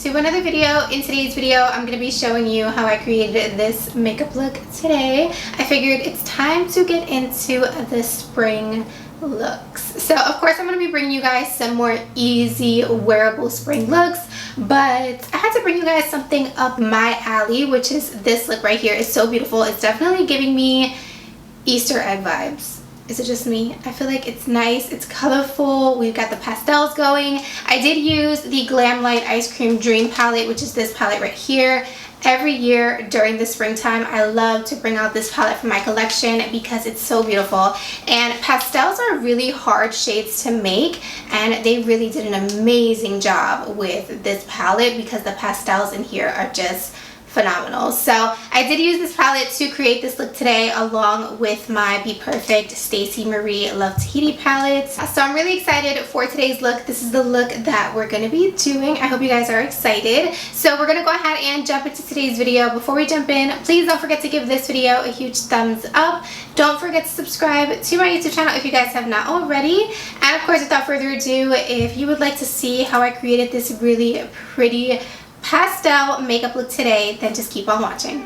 To another video. In today's video, I'm going to be showing you how I created this makeup look today. I figured it's time to get into the spring looks. So of course I'm going to be bringing you guys some more easy wearable spring looks, but I had to bring you guys something up my alley, which is this look right here. It's so beautiful. It's definitely giving me Easter egg vibes. Is it just me? I feel like it's nice, it's colorful, we've got the pastels going. I did use the GLAMLITE Ice Cream Dream palette, which is this palette right here. Every year during the springtime, I love to bring out this palette from my collection because it's so beautiful. And pastels are really hard shades to make, and they really did an amazing job with this palette because the pastels in here are just phenomenal. So I did use this palette to create this look today, along with my BPERFECT Stacey Marie Love Tahiti palette. So I'm really excited for today's look. This is the look that we're going to be doing. I hope you guys are excited. So we're going to go ahead and jump into today's video. Before we jump in, please don't forget to give this video a huge thumbs up. Don't forget to subscribe to my YouTube channel if you guys have not already. And of course, without further ado, if you would like to see how I created this really pretty pastel makeup look today, then just keep on watching.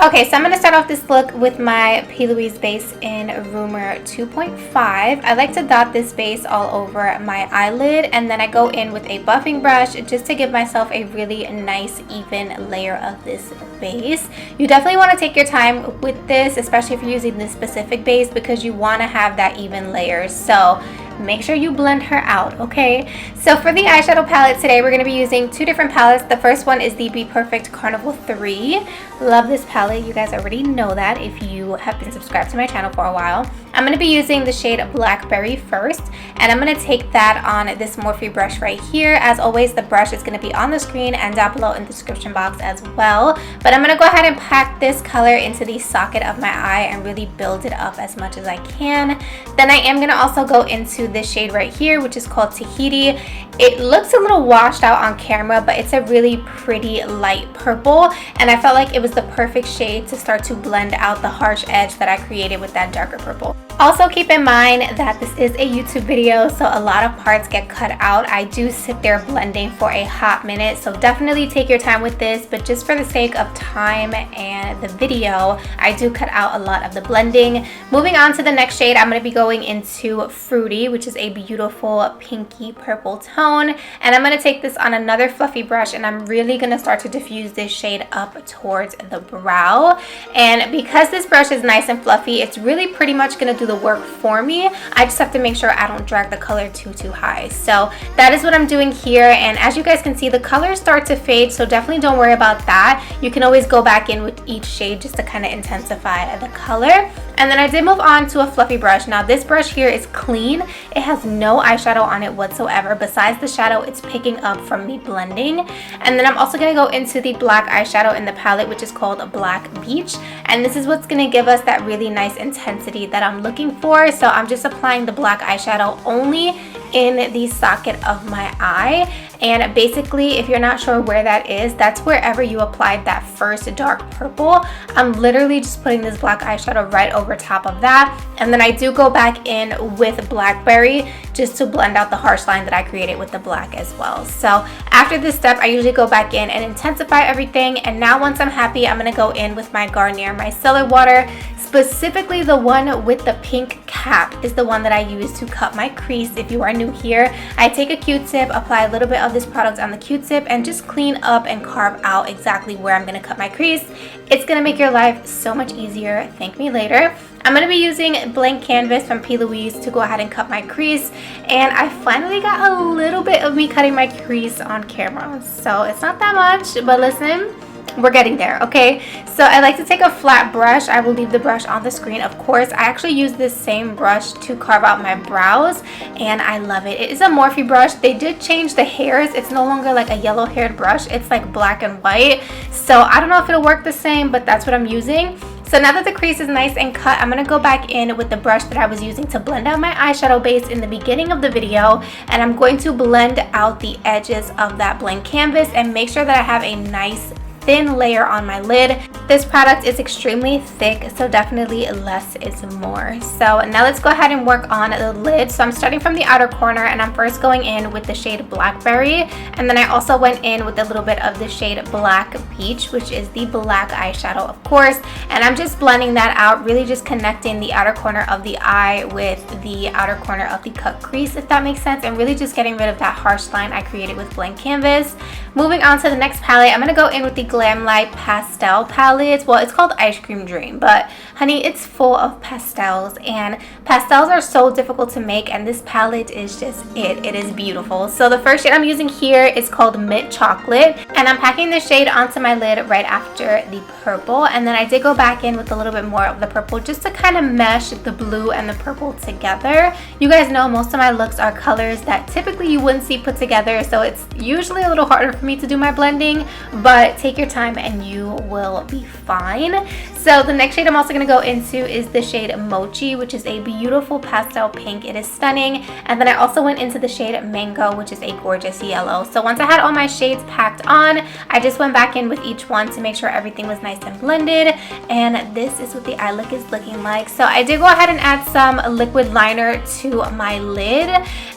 Okay, so I'm going to start off this look with my P.LOUISE base in Rumor 2.5. I like to dot this base all over my eyelid, and then I go in with a buffing brush just to give myself a really nice even layer of this base. You definitely want to take your time with this, especially if you're using this specific base, because you want to have that even layers. So make sure you blend her out, okay? So for the eyeshadow palette today, we're going to be using two different palettes. The first one is the BPERFECT Carnival 3. Love this palette. You guys already know that if you have been subscribed to my channel for a while. I'm going to be using the shade Blackberry first, and I'm going to take that on this Morphe brush right here. As always, the brush is going to be on the screen and down below in the description box as well. But I'm going to go ahead and pack this color into the socket of my eye and really build it up as much as I can. Then I am going to also go into this shade right here, which is called Tahiti. It looks a little washed out on camera, but it's a really pretty light purple, and I felt like it was the perfect shade to start to blend out the harsh edge that I created with that darker purple. Also keep in mind that this is a YouTube video, so a lot of parts get cut out. I do sit there blending for a hot minute, so definitely take your time with this, but just for the sake of time and the video, I do cut out a lot of the blending. Moving on to the next shade, I'm going to be going into Fruity, which is a beautiful pinky purple tone, and I'm going to take this on another fluffy brush, and I'm really going to start to diffuse this shade up towards the brow. And because this brush is nice and fluffy, it's really pretty much going to do the work for me. I just have to make sure I don't drag the color too high. So that is what I'm doing here, and as you guys can see, the colors start to fade, so definitely don't worry about that. You can always go back in with each shade just to kind of intensify the color. And then I did move on to a fluffy brush. Now this brush here is clean. It has no eyeshadow on it whatsoever besides the shadow it's picking up from me blending. And then I'm also going to go into the black eyeshadow in the palette, which is called Black Beach, and this is what's going to give us that really nice intensity that I'm looking for. So I'm just applying the black eyeshadow only in the socket of my eye, and basically, if you're not sure where that is, that's wherever you applied that first dark purple. I'm literally just putting this black eyeshadow right over top of that, and then I do go back in with Blackberry just to blend out the harsh line that I created with the black as well. So after this step, I usually go back in and intensify everything, and now once I'm happy, I'm going to go in with my Garnier Micellar Water. Specifically, the one with the pink cap is the one that I use to cut my crease. If you are new here, I take a Q-tip, apply a little bit of this product on the Q-tip, and just clean up and carve out exactly where I'm going to cut my crease. It's going to make your life so much easier. Thank me later. I'm going to be using Blank Canvas from P.LOUISE to go ahead and cut my crease, and I finally got a little bit of me cutting my crease on camera, so it's not that much, but listen, we're getting there, okay? So I like to take a flat brush. I will leave the brush on the screen, of course. I actually use this same brush to carve out my brows, and I love it. It is a Morphe brush. They did change the hairs. It's no longer like a yellow haired brush. It's like black and white. So I don't know if it'll work the same, but that's what I'm using. So now that the crease is nice and cut, I'm going to go back in with the brush that I was using to blend out my eyeshadow base in the beginning of the video, and I'm going to blend out the edges of that blank canvas and make sure that I have a nice thin layer on my lid. This product is extremely thick, so definitely less is more. So now let's go ahead and work on the lid. So I'm starting from the outer corner, and I'm first going in with the shade Blackberry, and then I also went in with a little bit of the shade Black Peach, which is the black eyeshadow, of course, and I'm just blending that out, really just connecting the outer corner of the eye with the outer corner of the cut crease, if that makes sense, and really just getting rid of that harsh line I created with blank canvas. Moving on to the next palette, I'm going to go in with the GLAMLITE Pastel palette. Well, it's called Ice Cream Dream, but honey, it's full of pastels, and pastels are so difficult to make, and this palette is just it is beautiful. So the first shade I'm using here is called Mint Chocolate, and I'm packing the shade onto my lid right after the purple, and then I did go back in with a little bit more of the purple just to kind of mesh the blue and the purple together. You guys know most of my looks are colors that typically you wouldn't see put together, so it's usually a little harder for me to do my blending, but take your time and you will be fine. So the next shade I'm also going to go into is the shade Mochi, which is a beautiful pastel pink. It is stunning. And then I also went into the shade Mango, which is a gorgeous yellow. So once I had all my shades packed on, I just went back in with each one to make sure everything was nice and blended, and this is what the eye look is looking like. So I did go ahead and add some liquid liner to my lid,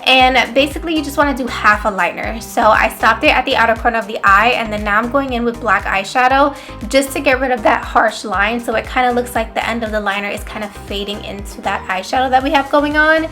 and basically you just want to do half a liner. So I stopped it at the outer corner of the eye, and then now I'm going in with black eyeshadow just to get rid of that harsh line, so it kind of looks like the end of the liner is kind of fading into that eyeshadow that we have going on,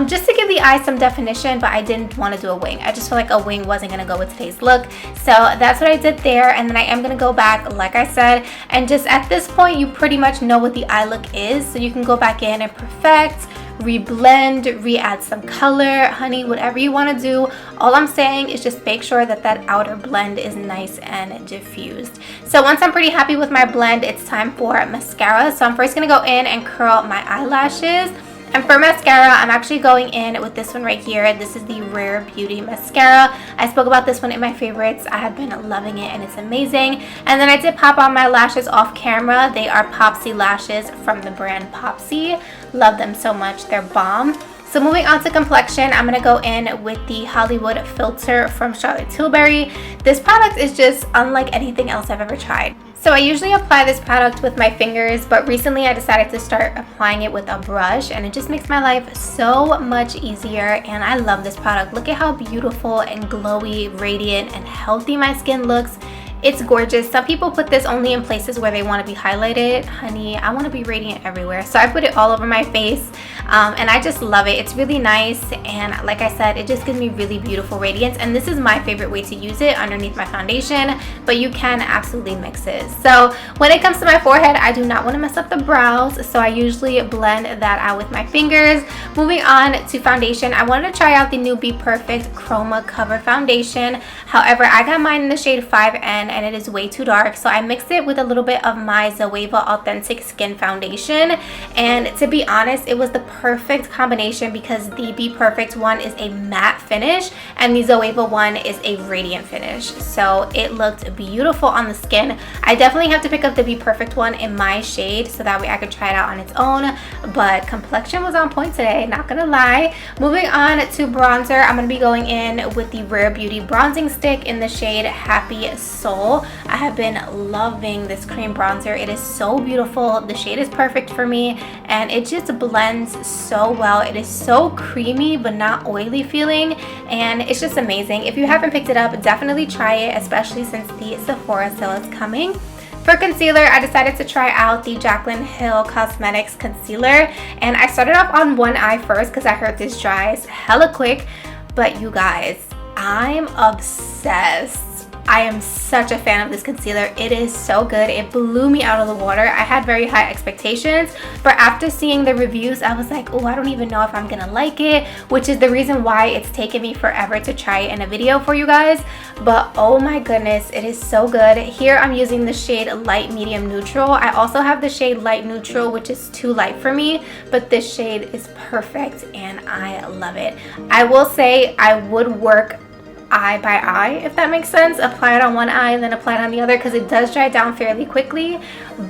just to give the eye some definition, but I didn't want to do a wing. I just feel like a wing wasn't going to go with today's look, so that's what I did there. And then I am going to go back, like I said, and just at this point you pretty much know what the eye look is, so you can go back in and perfect, reblend, re-add some color, honey, whatever you want to do. All I'm saying is just make sure that that outer blend is nice and diffused. So once I'm pretty happy with my blend, it's time for mascara. So I'm first going to go in and curl my eyelashes. And for mascara, I'm actually going in with this one right here. This is the Rare Beauty mascara. I spoke about this one in my favorites. I have been loving it and it's amazing. And then I did pop on my lashes off camera. They are POPSY lashes from the brand POPSY. Love them so much. They're bomb. So moving on to complexion, I'm going to go in with the Hollywood Filter from Charlotte Tilbury. This product is just unlike anything else I've ever tried. So I usually apply this product with my fingers, but recently I decided to start applying it with a brush, and it just makes my life so much easier, and I love this product. Look at how beautiful and glowy, radiant, and healthy my skin looks. It's gorgeous. Some people put this only in places where they want to be highlighted. Honey, I want to be radiant everywhere. So I put it all over my face, and I just love it. It's really nice, and like I said, it just gives me really beautiful radiance, and this is my favorite way to use it underneath my foundation, but you can absolutely mix it. So when it comes to my forehead, I do not want to mess up the brows, so I usually blend that out with my fingers. Moving on to foundation, I wanted to try out the new BPERFECT Chroma Cover Foundation. However, I got mine in the shade 5N, and it is way too dark, so I mixed it with a little bit of my ZOEVA Authentic Skin Foundation, and to be honest, it was the perfect combination because the BPERFECT one is a matte finish and the ZOEVA one is a radiant finish, so it looked beautiful on the skin. I definitely have to pick up the BPERFECT one in my shade so that way I could try it out on its own, but complexion was on point today, not gonna lie. Moving on to bronzer, I'm gonna be going in with the Rare Beauty bronzing stick in the shade Happy Soul. I have been loving this cream bronzer. It is so beautiful. The shade is perfect for me, and it just blends so well. It is so creamy but not oily feeling, and it's just amazing. If you haven't picked it up, definitely try it, especially since the Sephora sale is coming. For concealer, I decided to try out the Jaclyn Hill Cosmetics concealer, and I started off on one eye first because I heard this dries hella quick, but you guys, I'm obsessed I am such a fan of this concealer. It is so good. It blew me out of the water. I had very high expectations, but after seeing the reviews, I was like, oh, I don't even know if I'm gonna like it, which is the reason why it's taken me forever to try it in a video for you guys. But oh my goodness, it is so good. Here I'm using the shade Light Medium Neutral. I also have the shade Light Neutral, which is too light for me, but this shade is perfect and I love it. I will say I would work eye by eye, if that makes sense. Apply it on one eye and then apply it on the other, because it does dry down fairly quickly,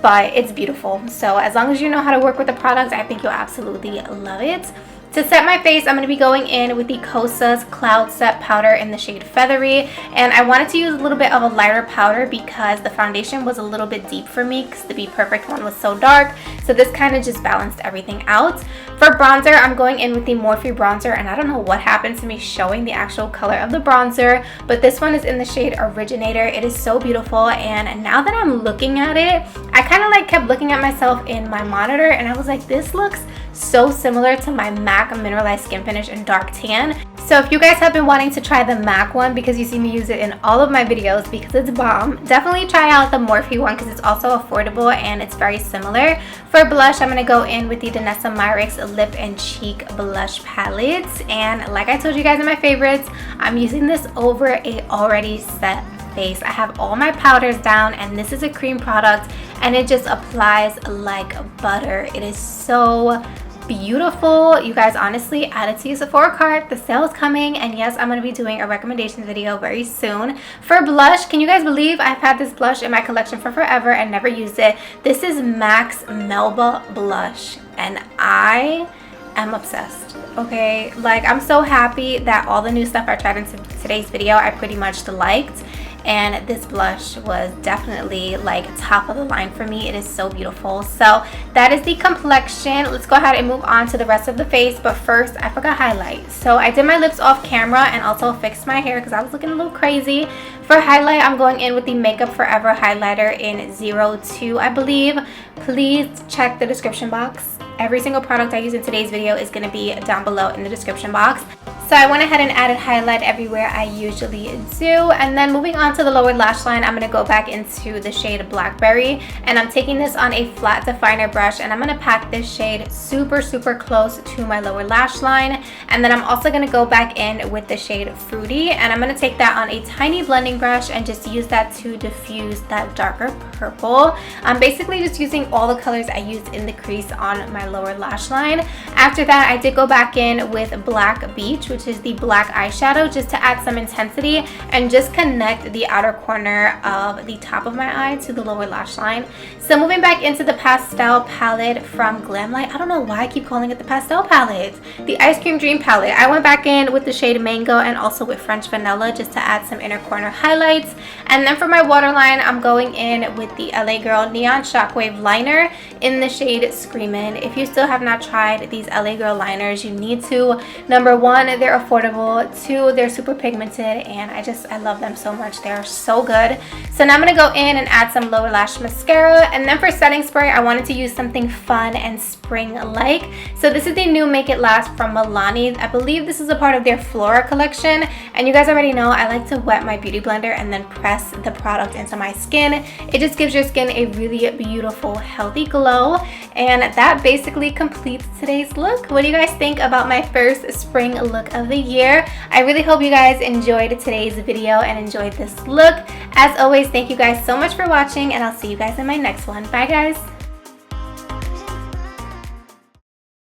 but it's beautiful. So as long as you know how to work with the product, I think you'll absolutely love it. To set my face, I'm going to be going in with the Kosas Cloud Set Powder in the shade Feathery, and I wanted to use a little bit of a lighter powder because the foundation was a little bit deep for me because the Be Perfect one was so dark, so this kind of just balanced everything out. For bronzer, I'm going in with the Morphe bronzer, and I don't know what happened to me showing the actual color of the bronzer, but this one is in the shade Originator. It is so beautiful, and now that I'm looking at it, I kind of like kept looking at myself in my monitor, and I was like, this looks so similar to my MAC Mineralized Skin Finish in Dark Tan. So if you guys have been wanting to try the MAC one, because you see me use it in all of my videos because it's bomb, definitely try out the Morphe one because it's also affordable and it's very similar. For blush, I'm going to go in with the Danessa Myricks Lip and Cheek Blush Palette, and like I told you guys in my favorites, I'm using this over a already set face. I have all my powders down, and this is a cream product and it just applies like butter. It is so beautiful. You guys, honestly, add it to your Sephora cart. The sale is coming, and yes, I'm going to be doing a recommendation video very soon. For blush, can you guys believe I've had this blush in my collection for forever and never used it? This is MAC's Melba blush, and I am obsessed. Okay, like, I'm so happy that all the new stuff I tried in today's video I pretty much liked, and this blush was definitely like top of the line for me. It is so beautiful. So that is the complexion. Let's go ahead and move on to the rest of the face, but first I forgot highlight. So I did my lips off camera and also fixed my hair because I was looking a little crazy. For highlight, I'm going in with the Makeup Forever highlighter in 02, I believe. Please check the description box. Every single product I use in today's video is going to be down below in the description box. So I went ahead and added highlight everywhere I usually do. And then moving on to the lower lash line, I'm going to go back into the shade Blackberry. And I'm taking this on a flat definer brush, and I'm going to pack this shade super, super close to my lower lash line. And then I'm also going to go back in with the shade Fruity. And I'm going to take that on a tiny blending brush and just use that to diffuse that darker purple. I'm basically just using all the colors I used in the crease on my lower lash line. After that, I did go back in with Black Beach, which is the black eyeshadow, just to add some intensity and just connect the outer corner of the top of my eye to the lower lash line. So moving back into the Pastel palette from GLAMLITE. I don't know why I keep calling it the Pastel palette. The Ice Cream Dream palette. I went back in with the shade Mango and also with French Vanilla just to add some inner corner highlights. And then for my waterline, I'm going in with the LA Girl Neon Shockwave liner in the shade Screamin'. If you still have not tried these LA Girl liners, you need to. Number one, they're affordable. Two, they're super pigmented, and I love them so much. They are so good. So now I'm going to go in and add some lower lash mascara. And then for setting spray, I wanted to use something fun and spring-like. So this is the new Make It Last from Milani. I believe this is a part of their Flora collection. And you guys already know I like to wet my beauty blender and then press the product into my skin. It just gives your skin a really beautiful, healthy glow. And that basically completes today's look. What do you guys think about my first spring look of the year? I really hope you guys enjoyed today's video and enjoyed this look. As always, thank you guys so much for watching, and I'll see you guys in my next one. Bye guys.